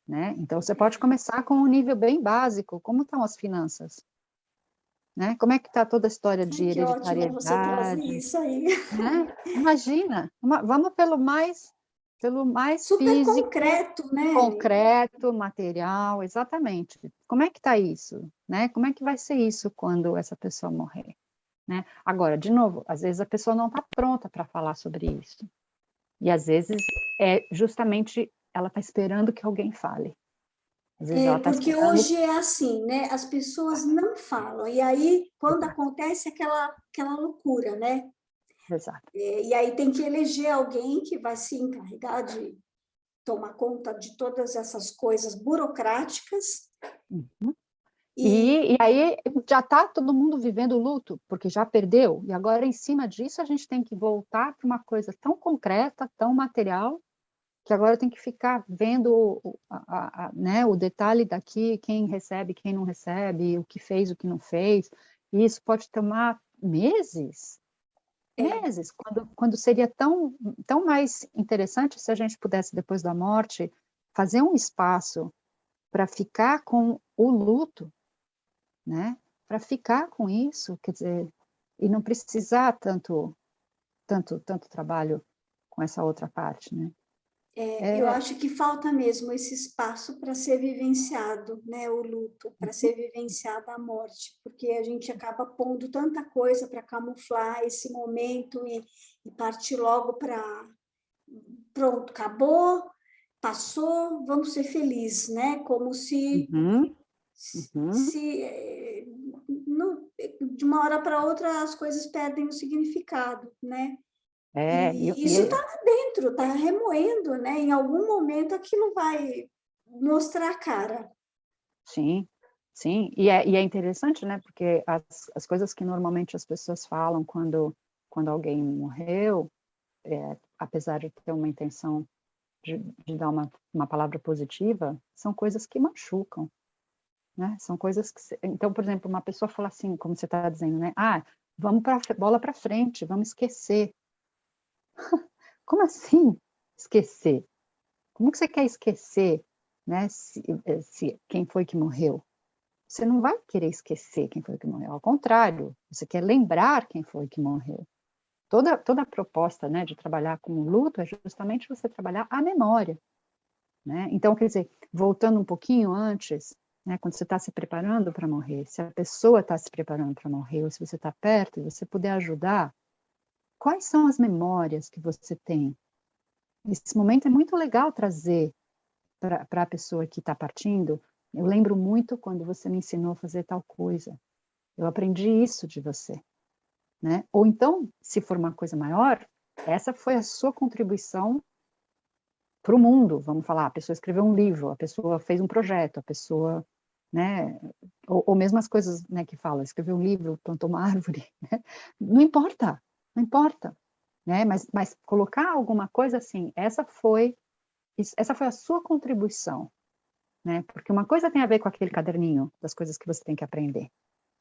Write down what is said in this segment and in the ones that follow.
né? Então, você pode começar com um nível bem básico, como estão as finanças, né? Como é que está toda a história de Ai, que ótimo você trazer hereditariedade, isso aí. né? Imagina, vamos pelo mais Super físico, concreto, né? concreto, material, exatamente. Como é que está isso, né? Como é que vai ser isso quando essa pessoa morrer, né? Agora, de novo, às vezes a pessoa não está pronta para falar sobre isso. E às vezes é justamente ela está esperando que alguém fale. Às vezes ela está Porque esperando. hoje é assim, né? As pessoas não falam. E aí, quando Exato, acontece aquela loucura, né? exato. E aí tem que eleger alguém que vai se encarregar de tomar conta de todas essas coisas burocráticas. Uhum. E E aí já está todo mundo vivendo o luto, porque já perdeu, e agora em cima disso a gente tem que voltar para uma coisa tão concreta, tão material, que agora tem que ficar vendo né, o detalhe daqui, quem recebe, quem não recebe, o que fez, o que não fez, e isso pode tomar meses, meses, quando seria tão mais interessante se a gente pudesse, depois da morte, fazer um espaço para ficar com o luto, né? Para ficar com isso, quer dizer, e não precisar tanto trabalho com essa outra parte, né? eu É, acho que falta mesmo esse espaço para ser vivenciado, né? O luto, para ser vivenciada a morte, porque a gente acaba pondo tanta coisa para camuflar esse momento e partir logo para pronto, acabou, passou, vamos ser felizes, né? Como se, uhum, se, uhum, se não, de uma hora para outra as coisas perdem o significado, né? é, E isso está lá dentro, está remoendo, né? Em algum momento aquilo vai mostrar a cara. sim, sim, e é interessante, né? Porque as coisas que normalmente as pessoas falam quando alguém morreu, apesar de ter uma intenção de dar uma palavra positiva, são coisas que machucam, né? São coisas que... Então, por exemplo, uma pessoa fala assim, como você está dizendo, né? Ah, vamos para bola para frente, vamos esquecer. Como assim esquecer? Como que você quer esquecer, né? Se quem foi que morreu? Você não vai querer esquecer quem foi que morreu. Ao contrário, você quer lembrar quem foi que morreu. Toda a proposta, né, de trabalhar com o luto é justamente você trabalhar a memória, né? Então, quer dizer, voltando um pouquinho antes, né, quando você está se preparando para morrer, se a pessoa está se preparando para morrer, ou se você está perto e você puder ajudar, quais são as memórias que você tem? Esse momento é muito legal trazer para a pessoa que está partindo. Eu lembro muito quando você me ensinou a fazer tal coisa. Eu aprendi isso de você, né? Ou então, se for uma coisa maior, essa foi a sua contribuição para o mundo, vamos falar, a pessoa escreveu um livro, a pessoa fez um projeto, a pessoa, né, ou mesmo as coisas, né, que fala, escreveu um livro, plantou uma árvore, né? Não importa, não importa, né, mas colocar alguma coisa assim, essa foi a sua contribuição, né, porque uma coisa tem a ver com aquele caderninho das coisas que você tem que aprender,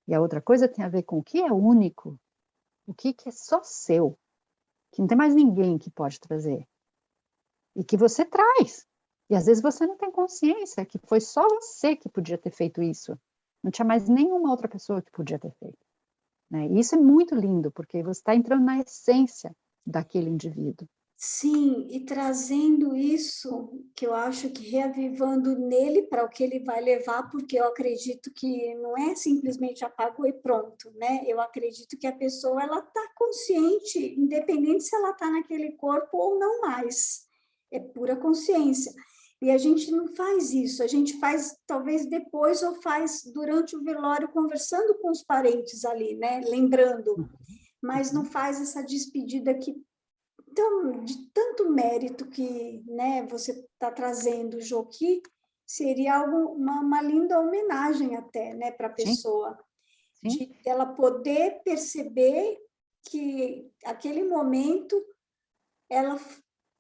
e a outra coisa tem a ver com o que é único, o que é só seu, que não tem mais ninguém que pode trazer, e que você traz. E às vezes você não tem consciência que foi só você que podia ter feito isso. Não tinha mais nenhuma outra pessoa que podia ter feito, né? E isso é muito lindo, porque você está entrando na essência daquele indivíduo. Sim, e trazendo isso, que eu acho que reavivando nele para o que ele vai levar, porque eu acredito que não é simplesmente apagou e pronto, né? Eu acredito que a pessoa ela está consciente, independente se ela está naquele corpo ou não mais. É pura consciência. E a gente não faz isso, a gente faz talvez depois ou faz durante o velório conversando com os parentes ali, né? Lembrando, mas não faz essa despedida que então, de tanto mérito que, né, você está trazendo, Jô, que seria algo, uma linda homenagem até, né, para a Sim, pessoa, sim. de ela poder perceber que aquele momento ela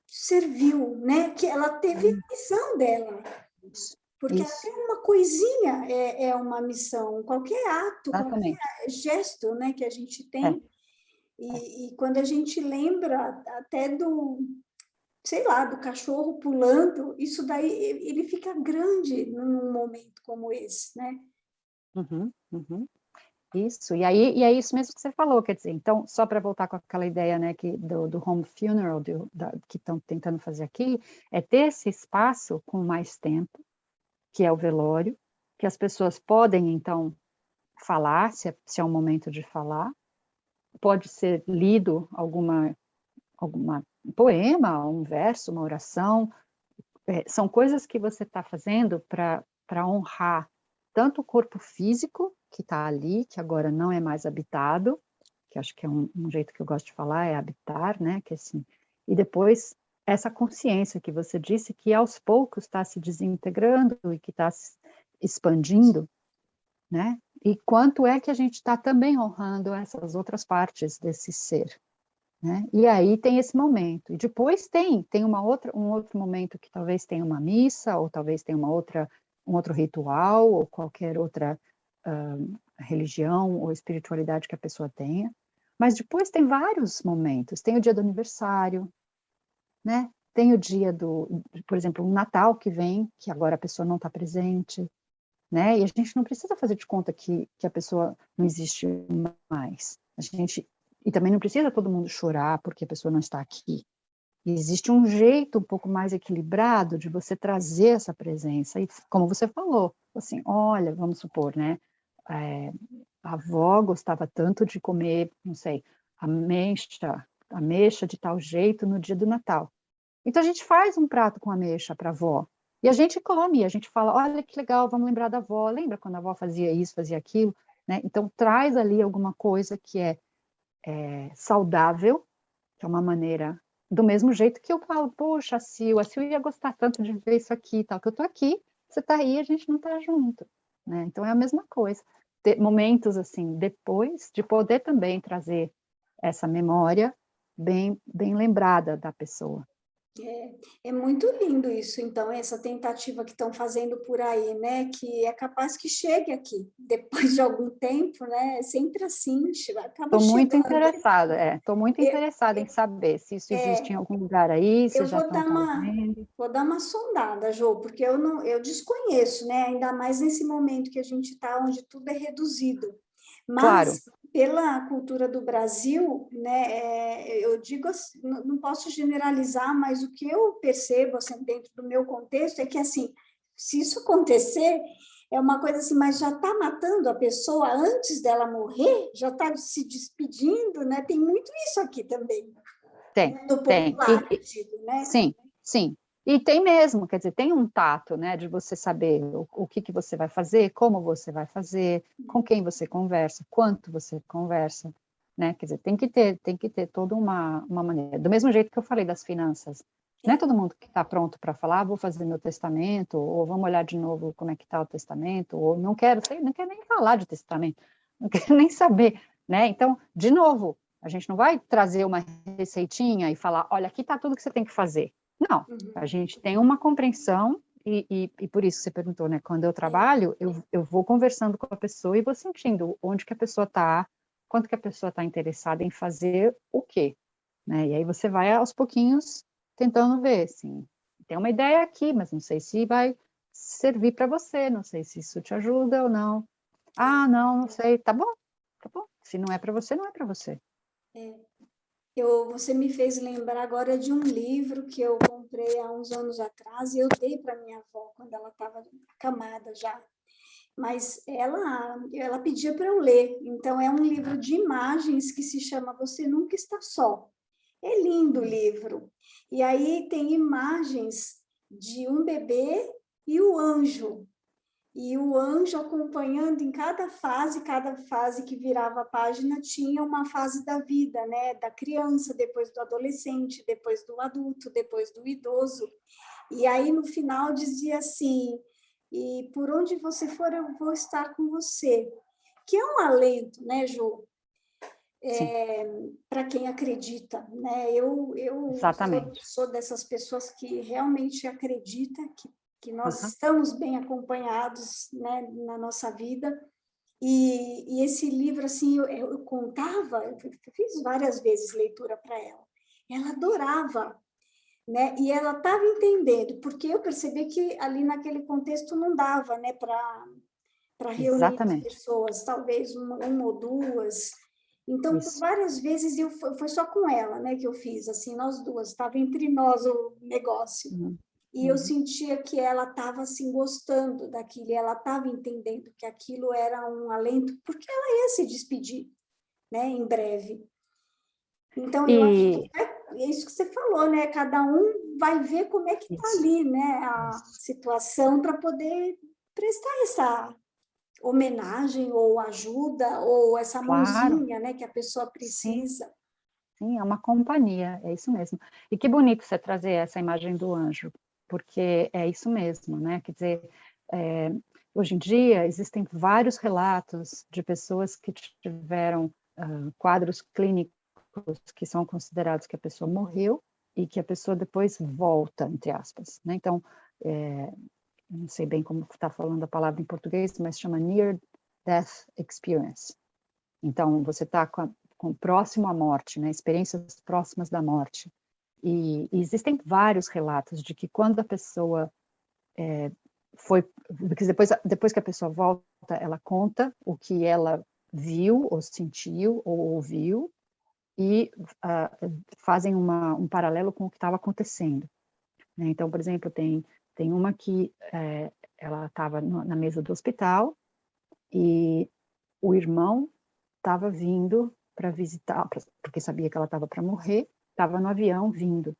serviu, né, que ela teve a missão dela, Isso, porque até isso, uma coisinha é uma missão, qualquer ato, qualquer exatamente. gesto, né, que a gente É, tem, é. e quando a gente lembra até do sei lá, do cachorro pulando, isso daí, ele fica grande num momento como esse, né? Uhum, uhum. Isso, e é isso mesmo que você falou, quer dizer, então, só para voltar com aquela ideia, né, do home funeral, que estão tentando fazer aqui, é ter esse espaço com mais tempo, que é o velório, que as pessoas podem, então, falar, se é um momento de falar, pode ser lido alguma poema, um verso, uma oração, são coisas que você está fazendo para honrar tanto o corpo físico, que está ali, que agora não é mais habitado, que acho que é um jeito que eu gosto de falar, é habitar, né? Que assim, e depois essa consciência que você disse que aos poucos está se desintegrando e que está se expandindo, né? E quanto é que a gente está também honrando essas outras partes desse ser, né? E aí tem esse momento. E depois tem um outro momento que talvez tenha uma missa, ou talvez tenha um outro ritual, ou qualquer outra religião ou espiritualidade que a pessoa tenha. Mas depois tem vários momentos. Tem o dia do aniversário, né? Tem o dia por exemplo, o Natal que vem, que agora a pessoa não está presente, né? E a gente não precisa fazer de conta que a pessoa não existe mais. E também não precisa todo mundo chorar porque a pessoa não está aqui. E existe um jeito um pouco mais equilibrado de você trazer essa presença. E como você falou, assim, olha, vamos supor, né? A avó gostava tanto de comer, não sei, ameixa de tal jeito no dia do Natal. Então a gente faz um prato com ameixa para a avó. E a gente come, a gente fala, olha que legal, vamos lembrar da avó. Lembra quando a avó fazia isso, fazia aquilo? Né? Então traz ali alguma coisa que é saudável, que é uma maneira, do mesmo jeito que eu falo, poxa, a Sil ia gostar tanto de ver isso aqui, tal, que eu tô aqui, você tá aí, a gente não tá junto, né? Então é a mesma coisa. Ter momentos assim, depois de poder também trazer essa memória bem lembrada da pessoa. É muito lindo isso, então, essa tentativa que estão fazendo por aí, né? Que é capaz que chegue aqui, depois de algum tempo, né? É sempre assim, acaba chegando. Estou muito Eu, interessada em saber se isso existe em algum lugar aí, se eu já estão fazendo. vou dar uma sondada, Jô, porque eu desconheço, né? Ainda mais nesse momento que a gente está, onde tudo é reduzido. Claro, Mas pela cultura do Brasil, né? Eu digo assim, não posso generalizar, mas o que eu percebo assim, dentro do meu contexto é que assim, se isso acontecer, é uma coisa assim, mas já está matando a pessoa antes dela morrer, já está se despedindo, né? Tem muito isso aqui também, tem, né? No tem. popular, eu digo, né? Sim, sim. E tem mesmo, quer dizer, tem um tato, né, de você saber o que você vai fazer, como você vai fazer, com quem você conversa, quanto você conversa, né, quer dizer, tem que ter toda uma maneira. Do mesmo jeito que eu falei das finanças, não é todo mundo que está pronto para falar, vou fazer meu testamento, ou vamos olhar de novo como é que está o testamento, ou não quero nem falar de testamento, não quero nem saber, né, então, de novo, a gente não vai trazer uma receitinha e falar, olha, aqui está tudo que você tem que fazer. Não, a Uhum. gente tem uma compreensão e por isso você perguntou, né? Quando eu trabalho, eu vou conversando com a pessoa e vou sentindo onde que a pessoa está, quanto que a pessoa está interessada em fazer o quê, né? E aí você vai aos pouquinhos tentando ver, assim, tem uma ideia aqui, mas não sei se vai servir para você, não sei se isso te ajuda ou não. Ah, não, não sei, tá bom, tá bom. Se não é para você, não é para você. Você me fez lembrar agora de um livro que eu comprei há uns anos atrás e eu dei para minha avó quando ela estava acamada já. Mas ela pedia para eu ler. Então, é um livro de imagens que se chama Você Nunca Está Só. É lindo o livro. E aí tem imagens de um bebê e o anjo. E o anjo acompanhando em cada fase que virava a página tinha uma fase da vida, né? Da criança, depois do adolescente, depois do adulto, depois do idoso. E aí no final dizia assim: e por onde você for, eu vou estar com você. Que é um alento, né, Ju? Sim, Para quem acredita, né? Eu exatamente. sou dessas pessoas que realmente acredita que nós Uhum. estamos bem acompanhados, né, na nossa vida. E esse livro, assim, eu contava, eu fiz várias vezes leitura para ela. Ela adorava. né? E ela estava entendendo, porque eu percebi que ali naquele contexto não dava, né, para reunir as Exatamente. pessoas, talvez uma ou duas. Então, por Isso. várias vezes, foi só com ela, né, que eu fiz, assim, nós duas, estava entre nós o negócio. Uhum. E eu sentia que ela estava, assim, gostando daquilo, e ela estava entendendo que aquilo era um alento, porque ela ia se despedir, né, em breve. Então, eu acho que E é isso que você falou, né? Cada um vai ver como é que está isso, ali, né? A isso. situação para poder prestar essa homenagem ou ajuda ou essa Claro, mãozinha, né? Que a pessoa sim, precisa. sim, é uma companhia, é isso mesmo. E que bonito você trazer essa imagem do anjo, porque é isso mesmo, né? Quer dizer, é, hoje em dia existem vários relatos de pessoas que tiveram quadros clínicos que são considerados que a pessoa morreu e que a pessoa depois volta, entre aspas, né? Então, eu não sei bem como está falando a palavra em português, mas chama Near Death Experience. Então, você está com próximo à morte, né? Experiências próximas da morte. E existem vários relatos de que quando a pessoa foi, porque depois que a pessoa volta, ela conta o que ela viu, ou sentiu, ou ouviu, e fazem um paralelo com o que estava acontecendo, né? Então, por exemplo, tem uma que ela estava na mesa do hospital e o irmão estava vindo para visitar, porque sabia que ela estava para morrer, estava no avião vindo.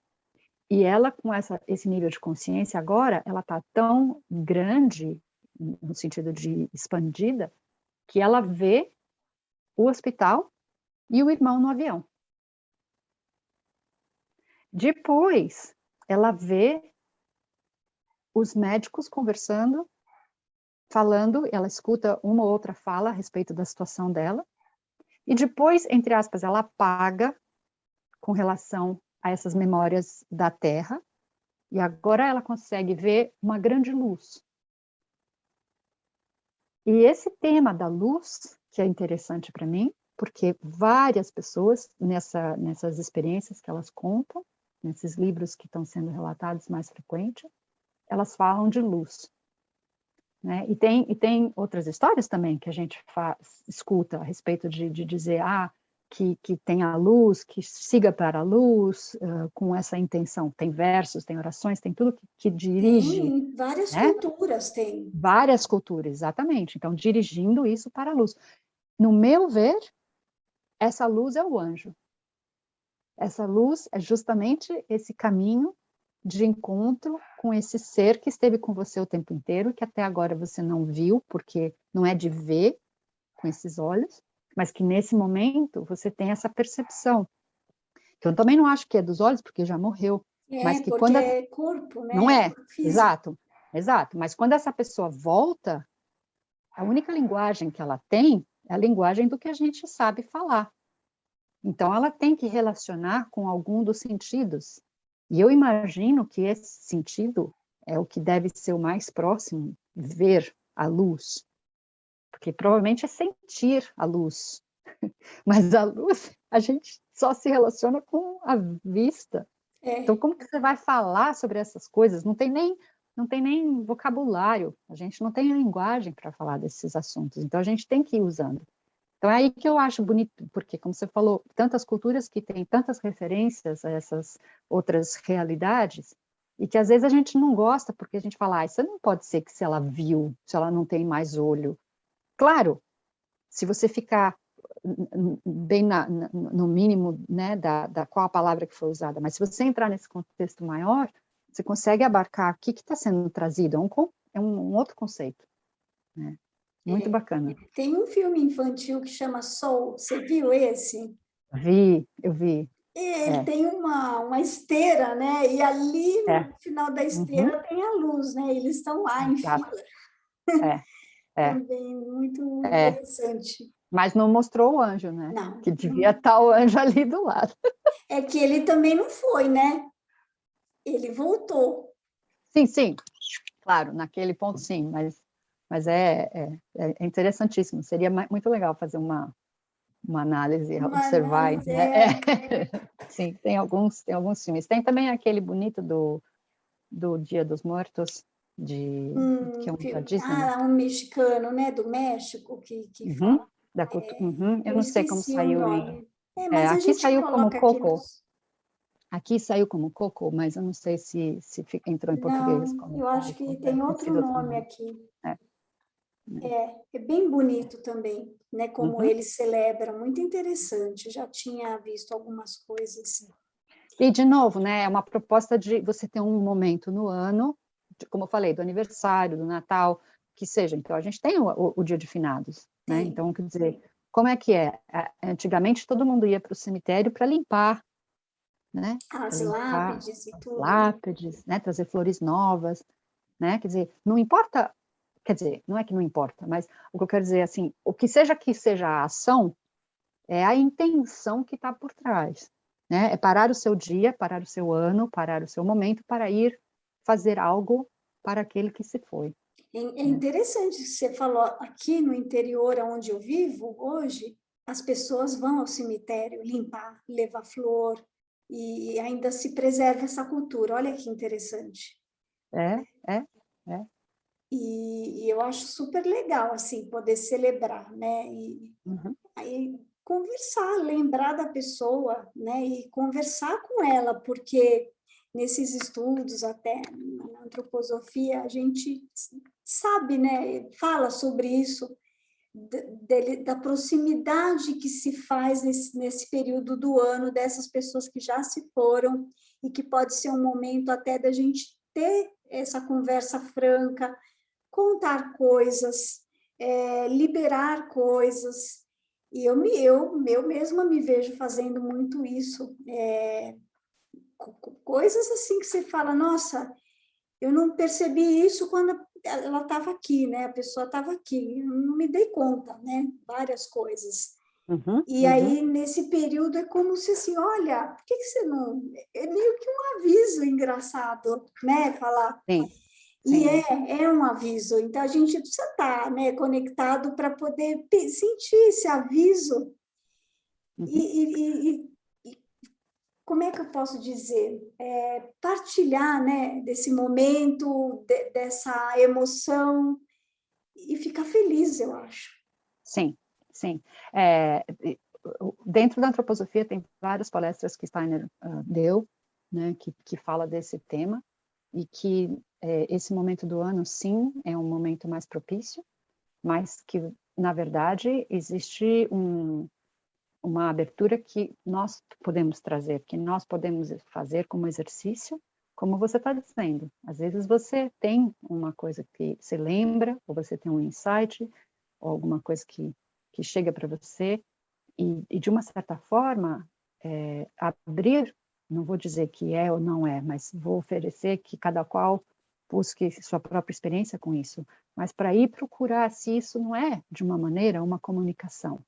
E ela, com esse nível de consciência, agora, ela está tão grande, no sentido de expandida, que ela vê o hospital e o irmão no avião. Depois, ela vê os médicos conversando, falando, ela escuta uma ou outra fala a respeito da situação dela, e depois, entre aspas, ela apaga com relação a essas memórias da Terra, e agora ela consegue ver uma grande luz. E esse tema da luz, que é interessante para mim, porque várias pessoas, nessas experiências que elas contam, nesses livros que estão sendo relatados mais frequente, elas falam de luz. Né? E tem outras histórias também que a gente escuta a respeito de dizer que tem a luz, que siga para a luz, com essa intenção. Tem versos, tem orações, tem tudo que dirige, Tem várias né? culturas, tem. Várias culturas, exatamente. Então, dirigindo isso para a luz. No meu ver, essa luz é o anjo. Essa luz é justamente esse caminho de encontro com esse ser que esteve com você o tempo inteiro, que até agora você não viu, porque não é de ver com esses olhos, mas que nesse momento você tem essa percepção. Que eu também não acho que é dos olhos, porque já morreu, mas É, que porque quando... é corpo, Não né? É é, corpo físico. exato, exato, mas quando essa pessoa volta, a única linguagem que ela tem é a linguagem do que a gente sabe falar. Então, ela tem que relacionar com algum dos sentidos. E eu imagino que esse sentido é o que deve ser o mais próximo, ver a luz. Porque provavelmente é sentir a luz. Mas a luz, a gente só se relaciona com a vista. Então, É, como que você vai falar sobre essas coisas? Não tem nem vocabulário. A gente não tem linguagem para falar desses assuntos. Então, a gente tem que ir usando. Então, é aí que eu acho bonito, porque, como você falou, tantas culturas que têm tantas referências a essas outras realidades, e que às vezes a gente não gosta, porque a gente fala, isso não pode ser que se ela viu, se ela não tem mais olho. Claro, se você ficar bem no mínimo, né, da qual a palavra que foi usada, mas se você entrar nesse contexto maior, você consegue abarcar o que está sendo trazido, é um outro conceito, né? Muito é. bacana. Tem um filme infantil que chama Soul, você viu esse? Eu vi, Ele é, tem uma esteira, né? E ali é, no final da uhum, esteira tem a luz, né? Eles estão lá em exato, fila é, é, também, muito é, interessante. mas não mostrou o anjo, né, Não, que devia estar o anjo ali do lado. é que ele também não foi, né? Ele voltou. Sim, sim, claro, naquele ponto sim, mas é interessantíssimo, seria muito legal fazer uma análise, Uma observar, análise né? é Sim, tem alguns filmes. Tem também aquele bonito do Dia dos Mortos, que é um da Filme. Disney. Um mexicano, né, do México, que Uhum, fala. uhum. Eu Eu não sei como esqueci o saiu em... nome. Mas a aqui gente saiu como coloca aqui Coco. nos... Aqui saiu como Coco, mas eu não sei se entrou em português Não, como eu acho que Coco. Deve tem ter outro sido outro nome nome. aqui. É. É bem bonito também, né? Como Uhum. eles celebram, muito interessante. Eu já tinha visto algumas coisas. E, de novo, né, é uma proposta de você ter um momento no ano, como eu falei, do aniversário, do Natal, que seja. Então, a gente tem o Dia de Finados, né? Tem Então, quer dizer, como é que é? Antigamente, todo mundo ia para o cemitério para limpar, né? Para as limpar lápides e as tudo, né? lápides, né? Trazer flores novas, né? Quer dizer, não importa, quer dizer, não é que não importa, mas o que eu quero dizer, assim, o que seja a ação, é a intenção que está por trás, né? É parar o seu dia, parar o seu ano, parar o seu momento para ir fazer algo para aquele que se foi. É Né? interessante que você falou, aqui no interior onde eu vivo hoje, as pessoas vão ao cemitério limpar, levar flor, e ainda se preserva essa cultura. Olha que interessante. É, é, é. E eu acho super legal, assim, poder celebrar, né? E Uhum. aí conversar, lembrar da pessoa, né? E conversar com ela, porque nesses estudos, até na antroposofia, a gente sabe, né? Fala sobre isso, da proximidade que se faz nesse período do ano, dessas pessoas que já se foram, e que pode ser um momento até da gente ter essa conversa franca, contar coisas, liberar coisas. E eu mesma me vejo fazendo muito isso. Coisas assim que você fala, nossa, eu não percebi isso quando ela estava aqui, né? A pessoa estava aqui, eu não me dei conta, né? Várias coisas. Uhum, E uhum. aí, nesse período, é como se assim, olha, por que você não... É meio que um aviso engraçado, né? Falar, Sim, e sim. é um aviso, então a gente precisa estar, né, conectado para poder sentir esse aviso Uhum. e como é que eu posso dizer? Partilhar, né, desse momento, dessa emoção e ficar feliz, eu acho. Sim, sim. É, dentro da antroposofia tem várias palestras que Steiner deu, né, que fala desse tema, e que esse momento do ano, sim, é um momento mais propício, mas que, na verdade, existe uma abertura que nós podemos trazer, que nós podemos fazer como exercício, como você está dizendo. Às vezes você tem uma coisa que se lembra, ou você tem um insight, ou alguma coisa que chega para você, e de uma certa forma, abrir, não vou dizer que é ou não é, mas vou oferecer que cada qual busque sua própria experiência com isso, mas para ir procurar se isso não é, de uma maneira, uma comunicação,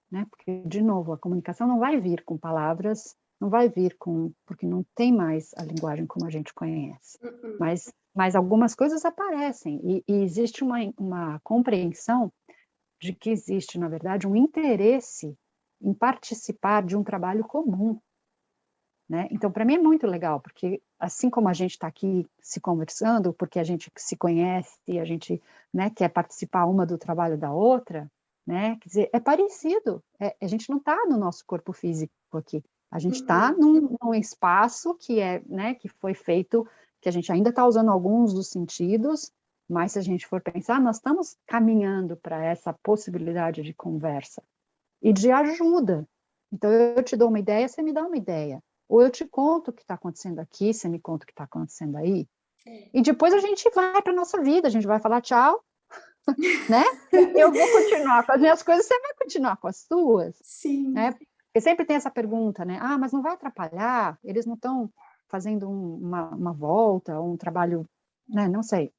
né? Porque, de novo, a comunicação não vai vir com palavras, não vai vir porque não tem mais a linguagem como a gente conhece, mas algumas coisas aparecem, e existe uma compreensão de que existe, na verdade, um interesse em participar de um trabalho comum, né? Então, para mim é muito legal, porque assim como a gente está aqui se conversando, porque a gente se conhece e a gente, né, quer participar uma do trabalho da outra, né? Quer dizer, é parecido. A gente não está no nosso corpo físico aqui. A gente está num espaço que né, que foi feito, que a gente ainda está usando alguns dos sentidos, mas se a gente for pensar, nós estamos caminhando para essa possibilidade de conversa e de ajuda. Então, eu te dou uma ideia, você me dá uma ideia. Ou eu te conto o que está acontecendo aqui, você me conta o que está acontecendo aí. E depois a gente vai para a nossa vida, a gente vai falar tchau, né? Eu vou continuar com as minhas coisas, você vai continuar com as suas, Sim. né? Porque sempre tem essa pergunta, né? Ah, mas não vai atrapalhar? Eles não estão fazendo uma volta, um trabalho, né? Não sei,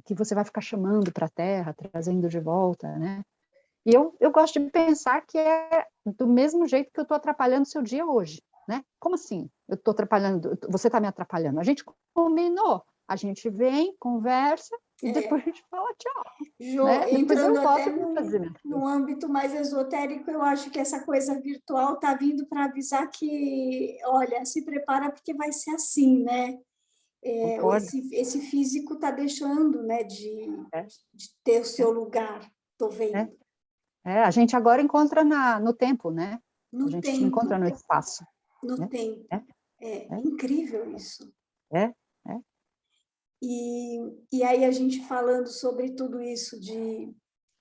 que você vai ficar chamando para a Terra, trazendo de volta, né? E eu gosto de pensar que é do mesmo jeito que eu estou atrapalhando o seu dia hoje, né? Como assim? Eu estou atrapalhando, você está me atrapalhando. A gente combinou, a gente vem, conversa e depois a gente fala tchau. Jo, né? Depois entrando eu até volto para fazer minhas num coisas. âmbito mais esotérico, eu acho que essa coisa virtual está vindo para avisar que, olha, se prepara porque vai ser assim, né? Concordo. Esse físico está deixando, né, É, de ter o seu é, lugar, estou é. vendo, A gente agora encontra no tempo, né? A no gente não encontra tempo, no espaço, no né? tempo. É, É é, incrível isso. é, é. E aí a gente falando sobre tudo isso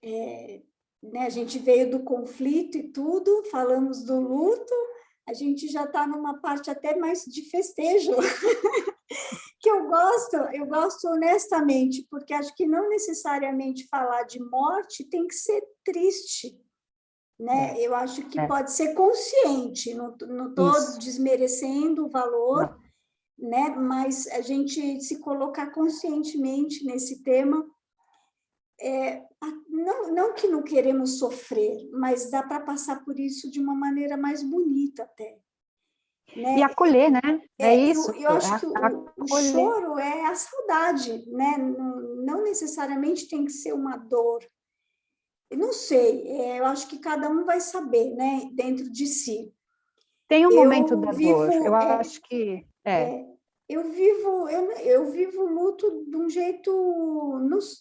né, a gente veio do conflito e tudo, falamos do luto, a gente já está numa parte até mais de festejo, que eu gosto honestamente, porque acho que não necessariamente falar de morte tem que ser triste, É, né? Eu acho que é. pode ser consciente, não estou Isso. desmerecendo o valor, Não. né? Mas a gente se colocar conscientemente nesse tema, não que não queremos sofrer, mas dá para passar por isso de uma maneira mais bonita até, E né? acolher, né? É isso. Eu acho que o Acolher. choro é a saudade, né? Não necessariamente tem que ser uma dor. Eu não sei, eu acho que cada um vai saber, né? Dentro de si. Tem um momento Eu da dor. Eu vivo, acho que eu vivo o luto de um jeito,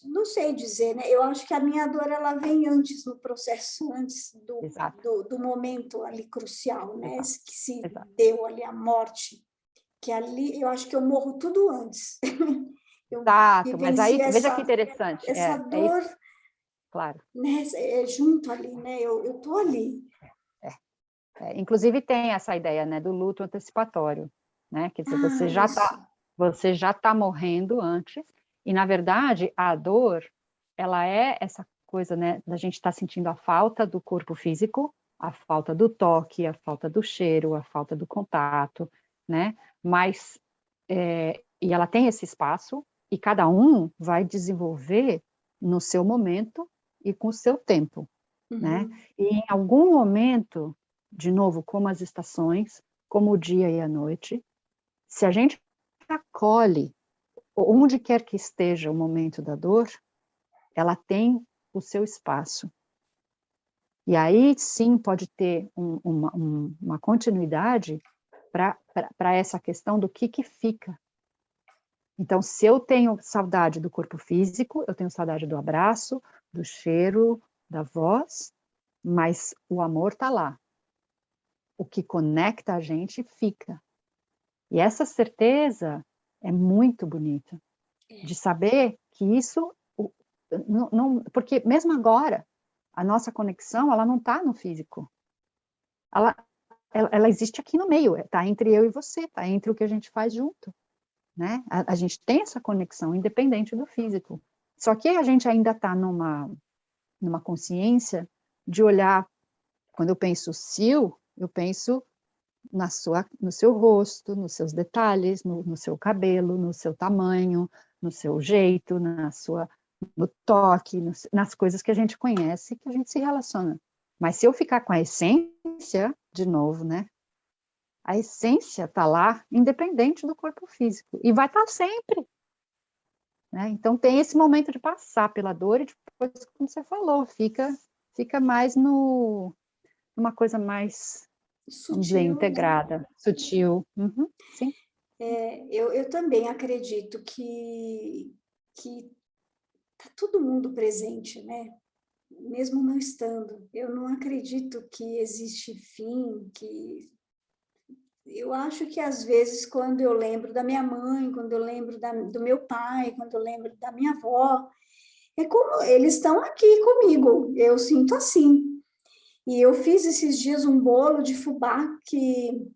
não sei dizer, né? Eu acho que a minha dor ela vem antes no processo, antes exato, do momento ali crucial, né? exato, Que se exato. deu ali a morte, que ali eu acho que eu morro tudo antes. Eu Exato, mas aí vivencio veja que interessante. essa É isso, dor, claro. né? Junto ali, né? Eu tô ali. Inclusive tem essa ideia, né, do luto antecipatório, né? Quer dizer, Ah, isso. você já tá morrendo antes, e na verdade a dor, ela é essa coisa, né, da gente estar sentindo a falta do corpo físico, a falta do toque, a falta do cheiro, a falta do contato, né? Mas e ela tem esse espaço e cada um vai desenvolver no seu momento e com o seu tempo, né? Uhum. E em algum momento, de novo, como as estações, como o dia e a noite, se a gente acolhe onde quer que esteja o momento da dor, ela tem o seu espaço. E aí sim pode ter uma continuidade para essa questão do que fica. Então, se eu tenho saudade do corpo físico, eu tenho saudade do abraço, do cheiro, da voz, mas o amor está lá. O que conecta a gente fica. E essa certeza é muito bonita, de saber que isso, porque mesmo agora, a nossa conexão, ela não está no físico. Ela, ela existe aqui no meio, está entre eu e você, está entre o que a gente faz junto. Né? A gente tem essa conexão independente do físico. Só que a gente ainda está numa consciência de olhar, quando eu penso Sil, eu penso no seu rosto, nos seus detalhes, no seu cabelo, no seu tamanho, no seu jeito, no toque, nas coisas que a gente conhece, que a gente se relaciona. Mas se eu ficar com a essência, de novo, né? A essência está lá, independente do corpo físico, e vai estar sempre. Né? Então, tem esse momento de passar pela dor e depois, como você falou, fica mais numa coisa mais, vamos dizer, Sutil, né? integrada, sutil. Uhum, sim. Eu também acredito que tá todo mundo presente, né? Mesmo não estando. Eu não acredito que existe fim, que eu acho que às vezes quando eu lembro da minha mãe, quando eu lembro do meu pai, quando eu lembro da minha avó, é como eles estão aqui comigo. Eu sinto assim. E eu fiz esses dias um bolo de fubá que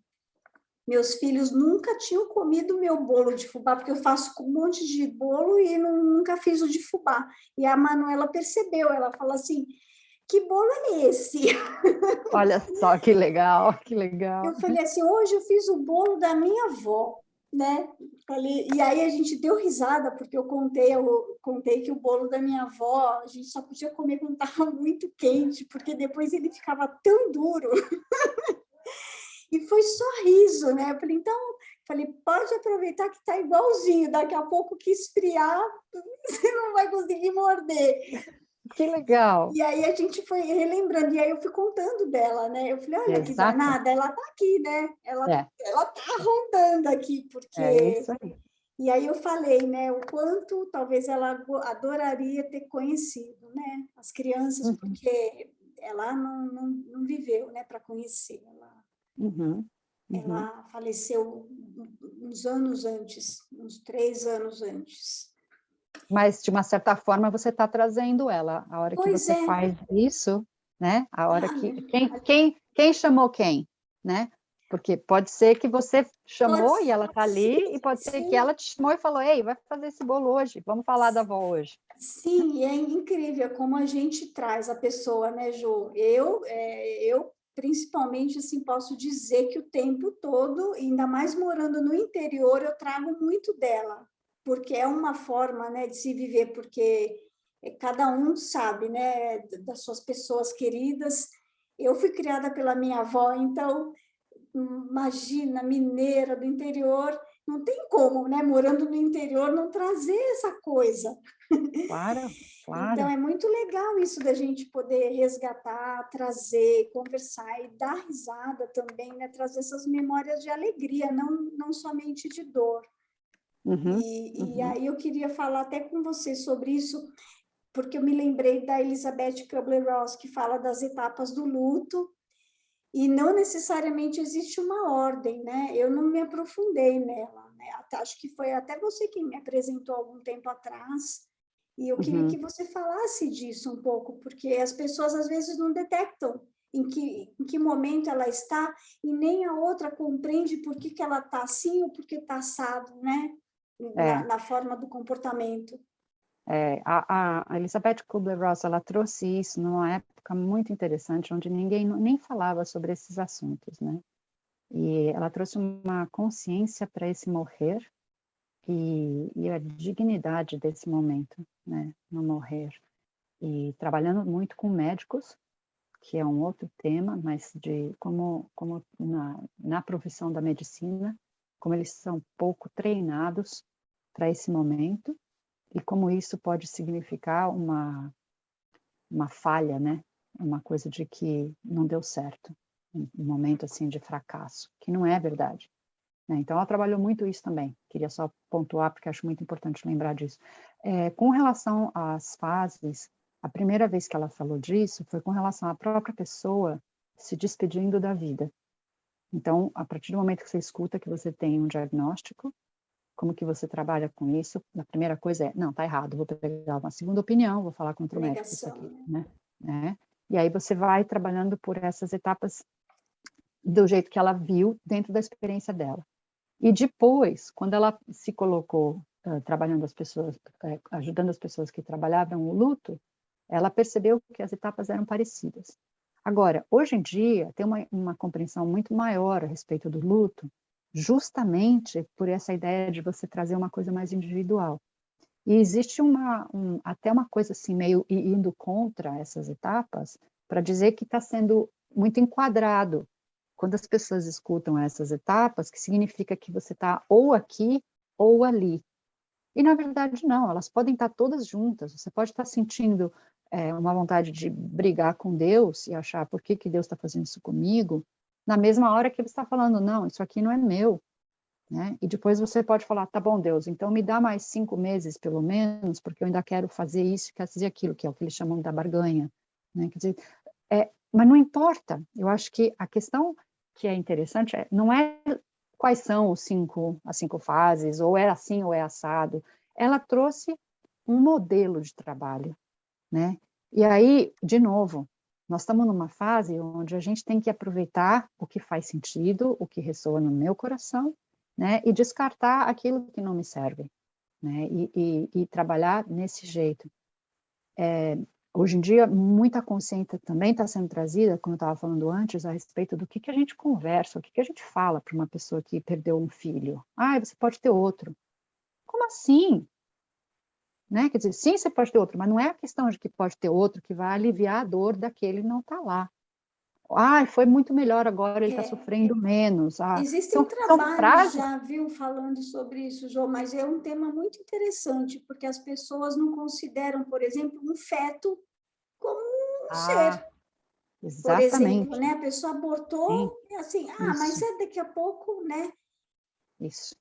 meus filhos nunca tinham comido meu bolo de fubá, porque eu faço um monte de bolo e nunca fiz o de fubá. E a Manuela percebeu, ela falou assim, que bolo é esse? Olha só que legal, que legal. Eu falei assim, hoje eu fiz o bolo da minha avó, né? Falei, e aí a gente deu risada, porque eu contei que o bolo da minha avó, a gente só podia comer quando estava muito quente, porque depois ele ficava tão duro. E foi só riso, né? Eu falei, então, Falei, pode aproveitar que está igualzinho, daqui a pouco que esfriar, você não vai conseguir morder. Que legal. E aí a gente foi relembrando, e aí eu fui contando dela, né? Eu falei, olha que Exato. danada, ela está aqui, né? Ela É, está rondando aqui, é porque... isso aí. E aí eu falei, né, o quanto talvez ela adoraria ter conhecido, né, as crianças, Uhum, porque ela não viveu, né, para conhecer. uhum, uhum. Ela faleceu uns anos antes, uns 3 anos antes. Mas, de uma certa forma, você está trazendo ela. A hora que Pois você é, faz isso, né? A hora ah, que... Quem chamou quem, né? Porque pode ser que você pode, chamou e ela está ali, e pode ser que sim, ela te chamou e falou, ei, vai fazer esse bolo hoje, vamos falar da avó hoje. sim, e é incrível como a gente traz a pessoa, né, Jô? Eu principalmente, assim, posso dizer que o tempo todo, ainda mais morando no interior, eu trago muito dela, porque é uma forma, né, de se viver, porque cada um sabe, né, das suas pessoas queridas. Eu fui criada pela minha avó, então, imagina, mineira do interior, não tem como, né, morando no interior, não trazer essa coisa. Claro, Então, claro. é muito legal isso da gente poder resgatar, trazer, conversar e dar risada também, né? Trazer essas memórias de alegria, não somente de dor. Uhum, E uhum, aí eu queria falar até com você sobre isso, porque eu me lembrei da Elizabeth Kubler-Ross, que fala das etapas do luto, e não necessariamente existe uma ordem, né? Eu não me aprofundei nela, né? Acho que foi até você quem me apresentou algum tempo atrás, e eu queria que uhum. você falasse disso um pouco, porque as pessoas às vezes não detectam em que momento ela está, e nem a outra compreende por que ela está assim ou por que está assado, né? É, Na forma do comportamento. a Elizabeth Kubler-Ross, ela trouxe isso numa época muito interessante, onde ninguém nem falava sobre esses assuntos, né? E ela trouxe uma consciência para esse morrer e a dignidade desse momento, né? No morrer. E trabalhando muito com médicos, que é um outro tema, mas de como na profissão da medicina, como eles são pouco treinados para esse momento, e como isso pode significar uma falha, né? Uma coisa de que não deu certo, um momento assim de fracasso, que não é verdade, né? Então ela trabalhou muito isso também. Queria só pontuar porque acho muito importante lembrar disso. Com relação às fases, a primeira vez que ela falou disso foi com relação à própria pessoa se despedindo da vida. Então, a partir do momento que você escuta que você tem um diagnóstico, como que você trabalha com isso? A primeira coisa é, não, tá errado, vou pegar uma segunda opinião, vou falar com outro médico isso Negação, aqui, né? né? E aí você vai trabalhando por essas etapas do jeito que ela viu dentro da experiência dela. E depois, quando ela se colocou trabalhando as pessoas, ajudando as pessoas que trabalhavam o luto, ela percebeu que as etapas eram parecidas. Agora, hoje em dia, tem uma compreensão muito maior a respeito do luto, justamente por essa ideia de você trazer uma coisa mais individual. E existe até uma coisa assim, meio indo contra essas etapas, para dizer que está sendo muito enquadrado. Quando as pessoas escutam essas etapas, que significa que você está ou aqui ou ali. E, na verdade, não, elas podem estar todas juntas. Você pode estar sentindo uma vontade de brigar com Deus e achar por que Deus está fazendo isso comigo, na mesma hora que ele está falando, não, isso aqui não é meu. Né? E depois você pode falar, tá bom, Deus, então me dá mais 5 meses, pelo menos, porque eu ainda quero fazer isso, quero fazer aquilo, que é o que eles chamam da barganha. Né? Quer dizer, mas não importa. Eu acho que a questão que é interessante não é quais são as 5 fases, ou é assim ou é assado. Ela trouxe um modelo de trabalho, né? E aí, de novo, nós estamos numa fase onde a gente tem que aproveitar o que faz sentido, o que ressoa no meu coração, né? E descartar aquilo que não me serve, né? E trabalhar nesse jeito. Hoje em dia, muita consciência também está sendo trazida, como eu estava falando antes, a respeito do que a gente conversa, o que a gente fala para uma pessoa que perdeu um filho. Ah, você pode ter outro. Como assim? Né? Quer dizer, sim, você pode ter outro, mas não é a questão de que pode ter outro que vai aliviar a dor daquele que não está lá. Ah, foi muito melhor agora, ele está sofrendo menos. Ah, Existem são trabalhos frases. já, viu, falando sobre isso, Jô, mas é um tema muito interessante, porque as pessoas não consideram, por exemplo, um feto como um ser, Ah, por exemplo, exatamente. né? A pessoa Sim, abortou, é assim, mas isso, é daqui a pouco, né? isso.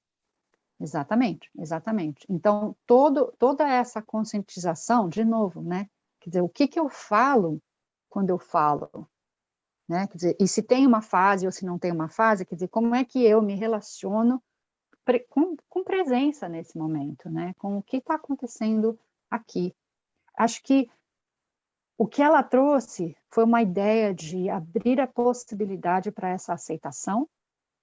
Exatamente, exatamente. Então, toda essa conscientização, de novo, né? Quer dizer, o que que eu falo quando eu falo, né? Quer dizer, e se tem uma fase ou se não tem uma fase, quer dizer, como é que eu me relaciono com presença nesse momento, né? Com o que está acontecendo aqui. Acho que o que ela trouxe foi uma ideia de abrir a possibilidade para essa aceitação,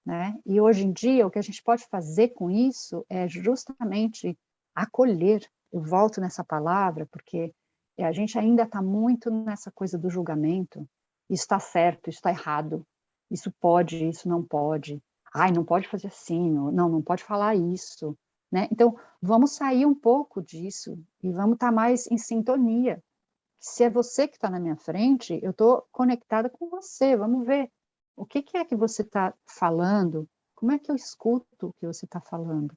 né? E hoje em dia, o que a gente pode fazer com isso é justamente acolher. Eu volto nessa palavra, porque a gente ainda está muito nessa coisa do julgamento. Isso está certo, isso está errado. Isso pode, isso não pode. Ai, não pode fazer assim, não pode falar isso. Né? Então, vamos sair um pouco disso e vamos estar mais em sintonia. Se é você que está na minha frente, eu estou conectada com você. Vamos ver o que é que você está falando, como é que eu escuto o que você está falando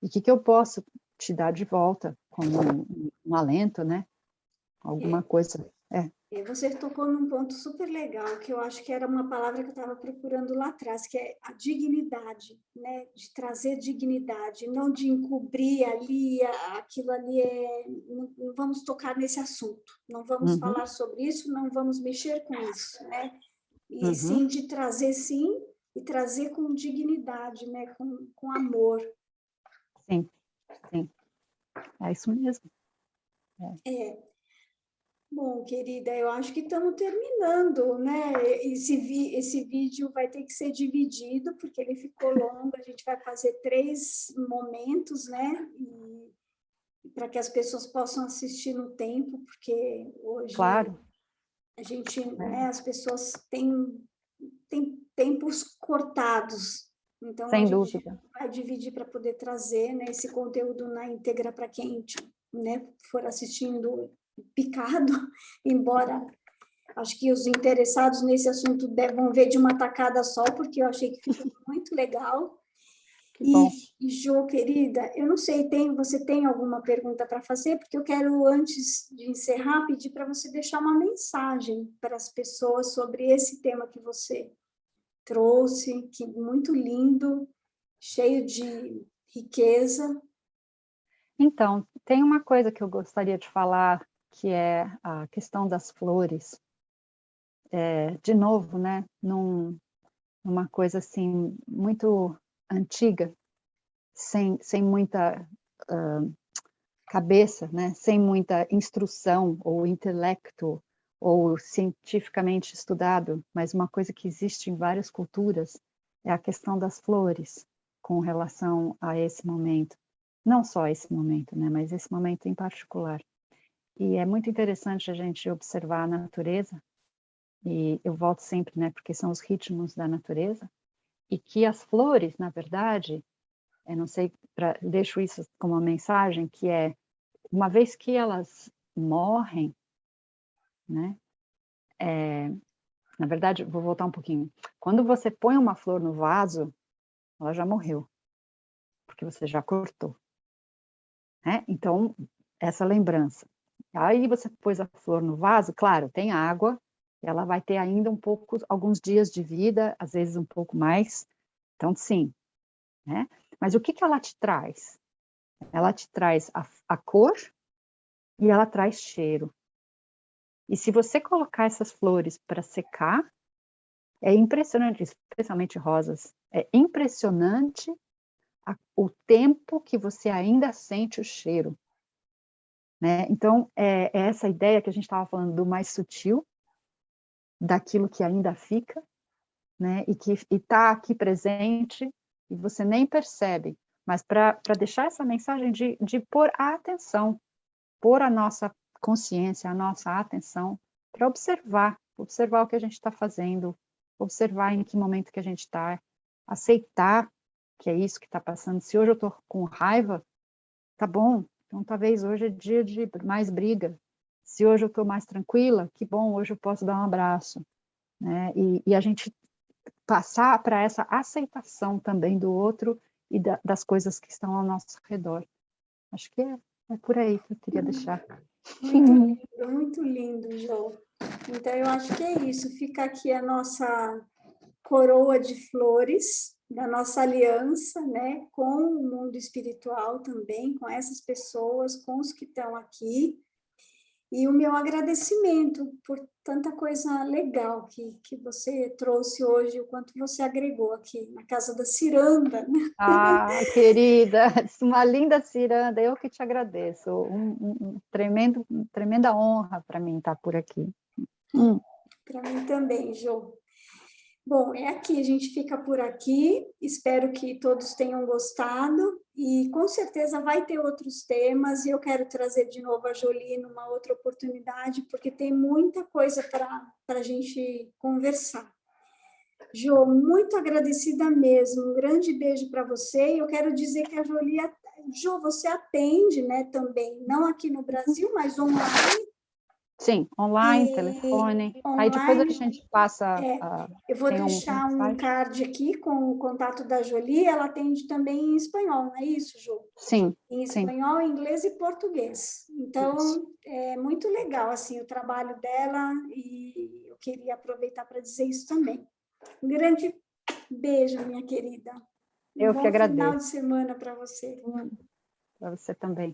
e o que eu posso te dar de volta como um alento, né? Alguma coisa. E você tocou num ponto super legal, que eu acho que era uma palavra que eu estava procurando lá atrás, que é a dignidade, né? De trazer dignidade, não de encobrir ali, aquilo ali não vamos tocar nesse assunto, não vamos Uhum, falar sobre isso, não vamos mexer com isso, né? E uhum, sim de trazer sim, e trazer com dignidade, né? Com amor. sim, sim, é isso mesmo. Bom, querida, eu acho que estamos terminando, né? Esse vídeo vai ter que ser dividido, porque ele ficou longo, a gente vai fazer 3 momentos, né? E para que as pessoas possam assistir no tempo, porque hoje Claro, a gente, né, é, as pessoas têm tempos cortados, então a sem gente dúvida. vai dividir para poder trazer, né, esse conteúdo na íntegra para quem, né, for assistindo picado, embora acho que os interessados nesse assunto vão ver de uma tacada só, porque eu achei que ficou muito legal. Que bom. E Jô, querida, eu não sei, você tem alguma pergunta para fazer? Porque eu quero, antes de encerrar, pedir para você deixar uma mensagem para as pessoas sobre esse tema que você trouxe, que muito lindo, cheio de riqueza. Então, tem uma coisa que eu gostaria de falar, que é a questão das flores. De novo, né? Numa coisa assim muito antiga, sem muita cabeça, né? Sem muita instrução ou intelecto ou cientificamente estudado, mas uma coisa que existe em várias culturas é a questão das flores com relação a esse momento. Não só esse momento, né? Mas esse momento em particular. E é muito interessante a gente observar a natureza, e eu volto sempre, né? Porque são os ritmos da natureza, e que as flores, na verdade, eu não sei, deixo isso como uma mensagem, que é, uma vez que elas morrem, né, na verdade, vou voltar um pouquinho, quando você põe uma flor no vaso, ela já morreu, porque você já cortou, né, então, essa lembrança. Aí você pôs a flor no vaso, claro, tem água, ela vai ter ainda alguns dias de vida, às vezes um pouco mais, então sim, né, mas o que que ela te traz? Ela te traz a cor e ela traz cheiro. E se você colocar essas flores para secar, é impressionante, especialmente rosas, é impressionante o tempo que você ainda sente o cheiro. Né? Então, é essa ideia que a gente estava falando do mais sutil, daquilo que ainda fica, né? E que está aqui presente e você nem percebe. Mas para deixar essa mensagem de pôr a atenção, pôr a nossa consciência, a nossa atenção para observar o que a gente está fazendo, observar em que momento que a gente está, aceitar que é isso que está passando. Se hoje eu estou com raiva, tá bom, então talvez hoje é dia de mais briga. Se hoje eu estou mais tranquila, que bom, hoje eu posso dar um abraço. né? E a gente passar para essa aceitação também do outro e das coisas que estão ao nosso redor. Acho que é por aí que eu queria deixar. Muito lindo, Jô. Então, eu acho que é isso. Fica aqui a nossa coroa de flores, da nossa aliança, né, com o mundo espiritual também, com essas pessoas, com os que estão aqui. E o meu agradecimento por tanta coisa legal que você trouxe hoje, o quanto você agregou aqui na Casa da Ciranda. Ah, querida, uma linda ciranda, eu que te agradeço. Tremenda honra para mim estar por aqui. Para mim também, Jô. Bom, é aqui, a gente fica por aqui. Espero que todos tenham gostado e com certeza vai ter outros temas e eu quero trazer de novo a Jolie numa outra oportunidade, porque tem muita coisa para a gente conversar. Jô, muito agradecida mesmo. Um grande beijo para você. E eu quero dizer que a Jolie, Jô, você atende, né, também, não aqui no Brasil, mas online. Sim, online, telefone. Aí depois a Online, gente passa. eu vou Tem deixar um site. card aqui com o contato da Jolie. Ela atende também em espanhol, não é isso, Jô? Sim, Em sim. espanhol, inglês e português. Então, Isso. é muito legal assim o trabalho dela e eu queria aproveitar para dizer isso também. Um grande beijo, minha querida. Um Eu que bom final de agradeço. semana para você. Para você também.